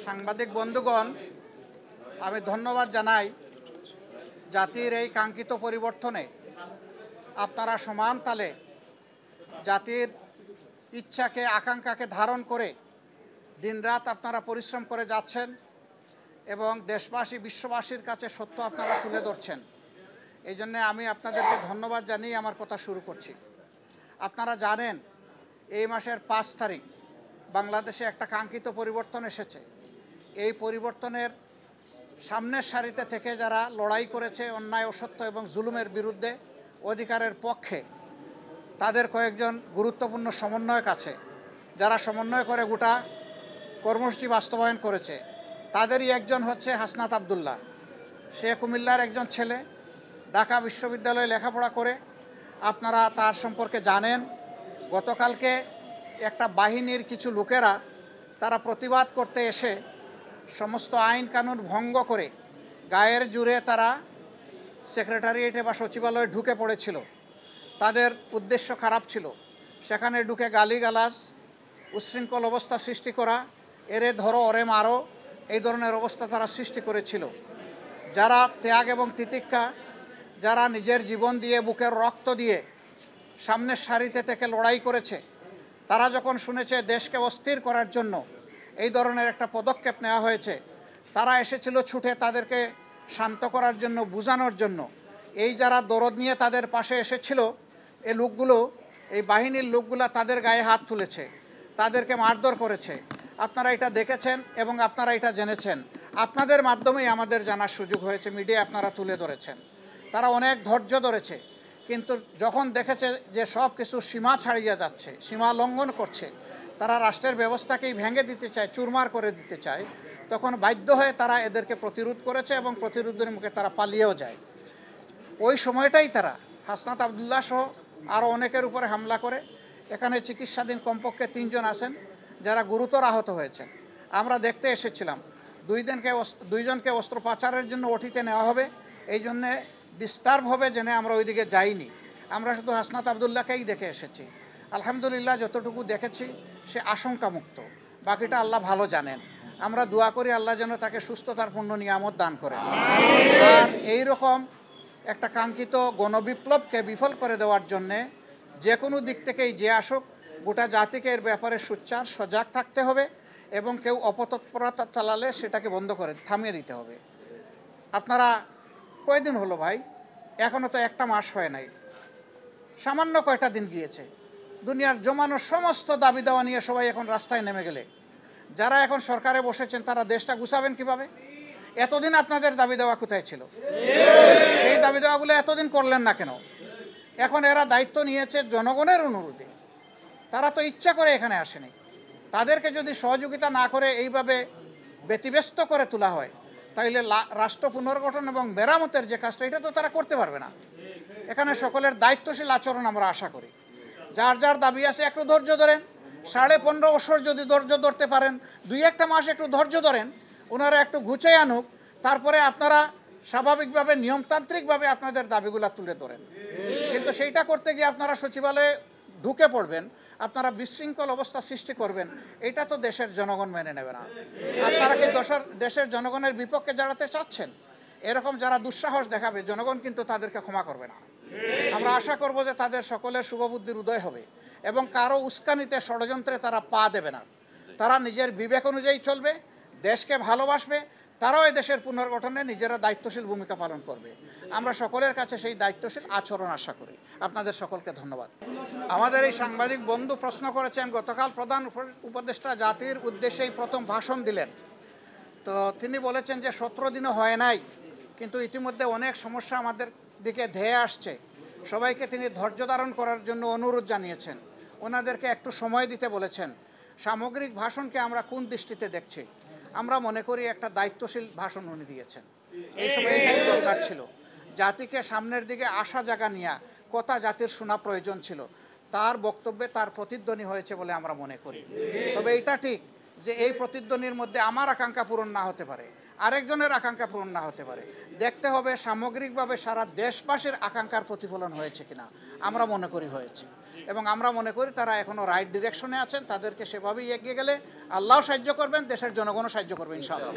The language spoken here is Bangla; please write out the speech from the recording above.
সাংবাদিক বন্ধুগণ, আমি ধন্যবাদ জানাই জাতির এই কাঙ্ক্ষিত পরিবর্তনে আপনারা সমান তালে জাতির ইচ্ছাকে আকাঙ্ক্ষাকে ধারণ করে দিনরাত আপনারা পরিশ্রম করে যাচ্ছেন এবং দেশবাসী বিশ্ববাসীর কাছে সত্য আপনারা তুলে ধরছেন। এই জন্যে আমি আপনাদেরকে ধন্যবাদ জানিয়ে আমার কথা শুরু করছি। আপনারা জানেন এই মাসের 5 তারিখ বাংলাদেশে একটা কাঙ্ক্ষিত পরিবর্তন এসেছে। এই পরিবর্তনের সামনের সারিতে থেকে যারা লড়াই করেছে অন্যায় অসত্য এবং জুলুমের বিরুদ্ধে অধিকারের পক্ষে, তাদের কয়েকজন গুরুত্বপূর্ণ সমন্বয়ক আছে যারা সমন্বয় করে গোটা কর্মসূচি বাস্তবায়ন করেছে। তাদেরই একজন হচ্ছে হাসনাত আবদুল্লাহ। সে কুমিল্লার একজন ছেলে, ঢাকা বিশ্ববিদ্যালয়ে লেখাপড়া করে। আপনারা তার সম্পর্কে জানেন। গতকালকে একটা বাহিনীর কিছু লোকেরা তারা প্রতিবাদ করতে এসে সমস্ত আইন কানুন ভঙ্গ করে গায়ের জোরে তারা সেক্রেটারিয়েটে বা সচিবালয়ে ঢুকে পড়েছিল। তাদের উদ্দেশ্য খারাপ ছিল। সেখানে ঢুকে গালিগালাজ, উচ্ছৃঙ্খল অবস্থা সৃষ্টি করা, এরে ধরো ওরে মারো, এই ধরনের অবস্থা তারা সৃষ্টি করেছিল। যারা ত্যাগ এবং তিতিক্ষা, যারা নিজের জীবন দিয়ে বুকের রক্ত দিয়ে সামনের সারিতে থেকে লড়াই করেছে, তারা যখন শুনেছে দেশকে অস্থির করার জন্য এই ধরনের একটা পদক্ষেপ নেওয়া হয়েছে, তারা এসেছিল ছুটে তাদেরকে শান্ত করার জন্য, বোঝানোর জন্য। এই যারা দরদ নিয়ে তাদের পাশে এসেছিল, এই লোকগুলো, এই বাহিনীর লোকগুলা তাদের গায়ে হাত তুলেছে, তাদেরকে মারধর করেছে। আপনারা এটা দেখেছেন এবং আপনারা এটা জেনেছেন। আপনাদের মাধ্যমেই আমাদের জানার সুযোগ হয়েছে, মিডিয়া আপনারা তুলে ধরেছেন। তারা অনেক ধৈর্য ধরেছে, কিন্তু যখন দেখেছে যে সব কিছু সীমা ছাড়িয়ে যাচ্ছে, সীমা লঙ্ঘন করছে, তারা রাষ্ট্রের ব্যবস্থাকেই ভেঙে দিতে চায়, চুরমার করে দিতে চায়, তখন বাধ্য হয়ে তারা এদেরকে প্রতিরোধ করেছে এবং প্রতিরোধের মুখে তারা পালিয়েও যায়। ওই সময়টাই তারা হাসনাত আবদুল্লাহ সহ আরও অনেকের উপরে হামলা করে। এখানে চিকিৎসাধীন কমপক্ষে 3 জন আছেন যারা গুরুতর আহত হয়েছেন। আমরা দেখতে এসেছিলাম। 2 জনকে অস্ত্রোপচারের জন্য ওটিতে নেওয়া হবে, এই জন্যে ডিস্টার্ব হবে জেনে আমরা ওইদিকে যাইনি। আমরা শুধু হাসনাত আবদুল্লাহকেই দেখে এসেছি। আলহামদুলিল্লাহ, যতটুকু দেখেছি সে আশঙ্কামুক্ত। বাকিটা আল্লাহ ভালো জানেন। আমরা দোয়া করি আল্লাহ যেন তাকে সুস্থতার পূর্ণ নিয়ামত দান করেন। আর এই রকম একটা কাঙ্ক্ষিত গণবিপ্লবকে বিফল করে দেওয়ার জন্যে যে কোনো দিক থেকেই যে আসুক, গোটা জাতিকে এর ব্যাপারে সোচ্চার সজাগ থাকতে হবে এবং কেউ অপতৎপরতা চালালে সেটাকে বন্ধ করে থামিয়ে দিতে হবে। আপনারা কয়দিন হলো ভাই? এখনও তো একটা মাস হয় নাই, সামান্য কয়টা দিন গিয়েছে। দুনিয়ার জমানো সমস্ত দাবি দাওয়া নিয়ে সবাই এখন রাস্তায় নেমে গেলে যারা এখন সরকারে বসেছেন তারা দেশটা গুছাবেন কিভাবে? এতদিন আপনাদের দাবি দেওয়া কোথায় ছিল? সেই দাবি দেওয়াগুলো এতদিন করলেন না কেন? এখন এরা দায়িত্ব নিয়েছে জনগণের অনুরোধে। তারা তো ইচ্ছা করে এখানে আসেনি। তাদেরকে যদি সহযোগিতা না করে এইভাবে ব্যতিব্যস্ত করে তোলা হয়, তাহলে রাষ্ট্র পুনর্গঠন এবং মেরামতের যে কাজটা, এটা তো তারা করতে পারবে না। এখানে সকলের দায়িত্বশীল আচরণ আমরা আশা করি। যার যার দাবি আছে একটু ধৈর্য ধরেন। 15.5 বছর যদি ধৈর্য ধরতে পারেন, 2-1 মাস একটু ধৈর্য ধরেন, ওনারা একটু গুছিয়ে আনুক, তারপরে আপনারা স্বাভাবিকভাবে নিয়মতান্ত্রিকভাবে আপনাদের দাবিগুলো তুলে ধরেন। কিন্তু সেইটা করতে গিয়ে আপনারা সচিবালয়ে ঢুকে পড়বেন, আপনারা বিশৃঙ্খল অবস্থা সৃষ্টি করবেন, এটা তো দেশের জনগণ মেনে নেবে না। আপনারা কি দেশের জনগণের বিপক্ষে দাঁড়াতে চাচ্ছেন? এরকম যারা দুঃসাহস দেখাবে, জনগণ কিন্তু তাদেরকে ক্ষমা করবে না। আমরা আশা করব যে তাদের সকলের শুভবুদ্ধির উদয় হবে এবং কারো উস্কানিতে, ষড়যন্ত্রে তারা পা দেবে না। তারা নিজের বিবেক অনুযায়ী চলবে, দেশকে ভালোবাসবে, তারাও এই দেশের পুনর্গঠনে নিজেরা দায়িত্বশীল ভূমিকা পালন করবে। আমরা সকলের কাছে সেই দায়িত্বশীল আচরণ আশা করি। আপনাদের সকলকে ধন্যবাদ। আমাদের এই সাংবাদিক বন্ধু প্রশ্ন করেছেন, গতকাল প্রধান উপদেষ্টা জাতির উদ্দেশ্যেই প্রথম ভাষণ দিলেন। তো তিনি বলেছেন যে 17 দিনও হয় নাই, কিন্তু ইতিমধ্যে অনেক সমস্যা আমাদের দিকে ধেয়ে আসছে। সবাইকে তিনি ধৈর্য ধারণ করার জন্য অনুরোধ জানিয়েছেন, ওনাদেরকে একটু সময় দিতে বলেছেন। সামগ্রিক ভাষণকে আমরা কোন দৃষ্টিতে দেখছি? আমরা মনে করি একটা দায়িত্বশীল ভাষণ উনি দিয়েছেন। এই সময় এটাই দরকার ছিল। জাতিকে সামনের দিকে আশা জাগা নিয়ে কথা জাতির শোনা প্রয়োজন ছিল। তার বক্তব্যে তার প্রতিধ্বনি হয়েছে বলে আমরা মনে করি। তবে এটা ঠিক যে এই প্রতিদ্বন্দ্বীর মধ্যে আমার আকাঙ্ক্ষা পূরণ না হতে পারে, আরেকজনের আকাঙ্ক্ষা পূরণ না হতে পারে। দেখতে হবে সামগ্রিকভাবে সারা দেশবাসীর আকাঙ্ক্ষার প্রতিফলন হয়েছে কিনা। আমরা মনে করি হয়েছে, এবং আমরা মনে করি তারা এখনও রাইট ডিরেকশনে আছেন। তাদেরকে সেভাবেই এগিয়ে গেলে আল্লাহও সাহায্য করবেন, দেশের জনগণও সাহায্য করবে ইনশাআল্লাহ।